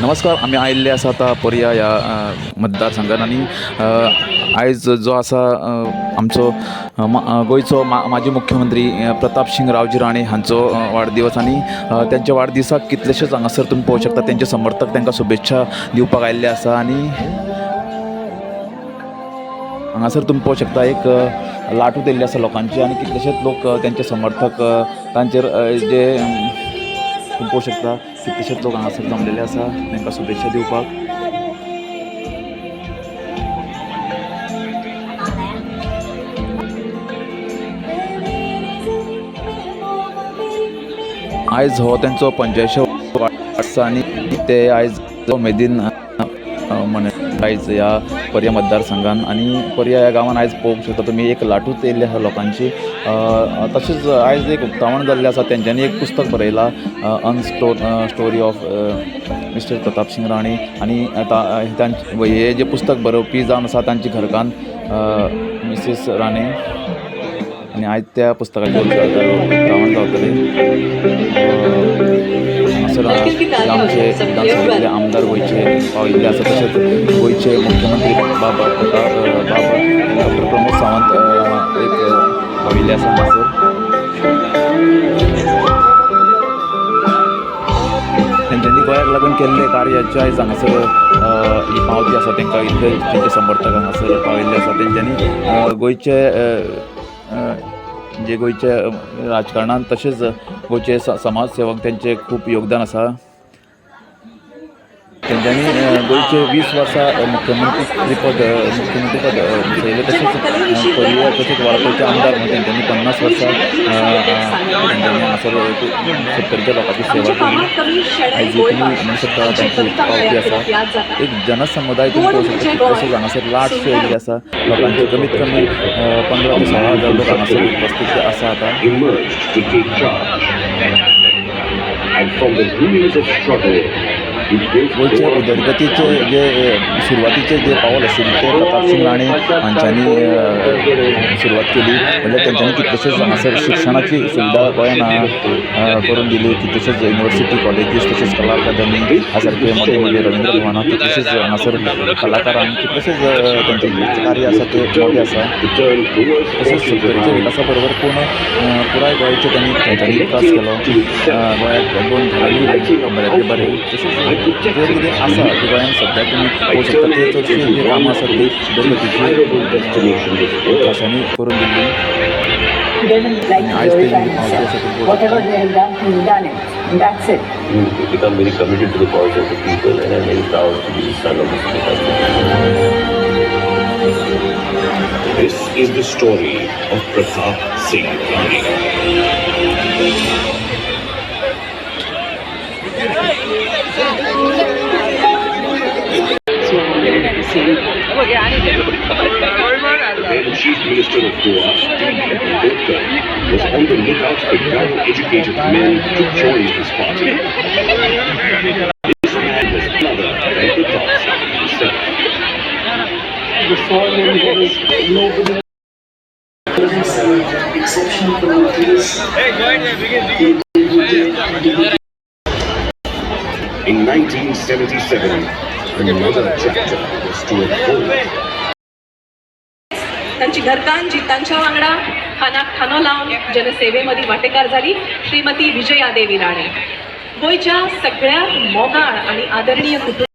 नमस्कार. आम्ही आयिल्ले आसा आता पर्या ह्या मतदारसंघात आणि आयज जो आसा आमचो गोंयचो माजी मुख्यमंत्री प्रताप सिंग रावजी राणे हांचो वाडदिवस आणि त्यांच्या वाडदिवसाक कितलेशेच हांगासर तुमी पळोवंक शकता त्यांचे समर्थक तांकां शुभेच्छा दिवपाक आयिल्ले आसा आणि हांगासर तुमी पळोवंक शकता एक लाटू दिल्ली आसा लोकांची आणि कितलेशेच लोक त्यांचे समर्थक तांचेर जे तुम्ही पळोवंक शकता कितलेशेच लोक हांगासर जमलेले आसा तांकां शुभेच्छा दिवपाक. आयज हो त्यांचो 85 वाडो आसा आणि ते आयज उमेदीन आयज ह्या पर्या मतदारसंघान आणि पर्या ह्या गांवांत आयज पळोवंक शकता तुमी एक लाटूच येयल्ली आसा लोकांची. तशेंच आयज एक उक्तावण जाल्लें आसा. तेंच्यांनी एक पुस्तक बरयलां story of mister Pratap Singh Rane आणि हे जे पुस्तक बरोवपी जावन आसा तांची घरकान्न मिसेस राणे आणि आयज त्या पुस्तकाचें उक्तावण जावतलें. आमचे विधानसभेतले आमदार गोंयचे पाविल्ले आसा. तशेंच गोंयचे मुख्यमंत्री बाबा डॉक्टर प्रमोद सावंत एक पाविल्ले आसा हांगासर. तेंच्यांनी गोंयाक लागून केल्ले कार्याचे आयज हांगासर ही पावती आसा तांकां इतले तेंचे समर्थक हांगासर पाविल्ले आसा. तेंच्यांनी गोंयचे राजकारणांत तशेंच गोंयचे समाजसेवक तेंचे खूब योगदान आसा. तेंच्यांनी गोंयचे 20 वर्सां मुख्यमंत्री पद भोगयलें. तशेंच पर्या तशेंच वाळपयचे आमदार म्हणून तेंच्यांनी 50 वर्सां तेंच्यांनी हांगासर 70 लोकांची सेवा केली. आयज तुमी म्हणू शकता तांची पावती आसा. एक जनसमुदाय तुमी पळोवंक शकता. तशेंच हांगासर लाटशे येयल्ली आसा लोकांचे. कमीत कमी 15 ते 16,000 लोक हांगासर उपस्थित आसा आता. गोंयचे उदरगतीचे जे सुरवातीचे जे पावल आशिल्ले ते प्रताप सिंग राणे हांच्यांनी सुरवात केली. म्हणजे तेंच्यांनी कितलेशेच हांगासर शिक्षणाची सुविधा गोंयान करून दिली. कितलेशेच युनिवर्सिटी कॉलेजीस तशेंच कला अकादमी ह्या सारखे मोठे मोठे रवींद्र भवनां कितलेशेच हांगासर कलाकारांक कितलेशेच तेंचे कार्य आसा ते मोठे आसा. तशेंच सुद्दांच्या विकासा बरोबर पुराय गोंयचे तेंच्यांनी विकास केलो. गोंयाक 2 धरणी बऱ्यातले बरे. तशेंच जे कितें आसा ते गोंयांत सद्या तुमी पळोवंक शकता ते चडशी जी कामां आसात ती उदरगतीची खाशांनी करून दिल्ली. आयज तेंची पावती आसा ती become very committed to the cause of the people, and I'm very proud to be the son of this country. This is the story of Pratap Singh Rane. The Chief Minister of Goa, T.B. Ambedkar, was on the lookout for young, educated men to join his party. This man was another than Pratap Singh himself. In 1977, another chapter was to unfold. त्यांची घरकान्न जी तांच्या वांगडा खानाक खानो लावन जनसेवेमध्ये वांटेकार जाली श्रीमती विजया देवी राणे. गोंयच्या सगळ्यात मोगाळ आणि आदरणीय कुटुंब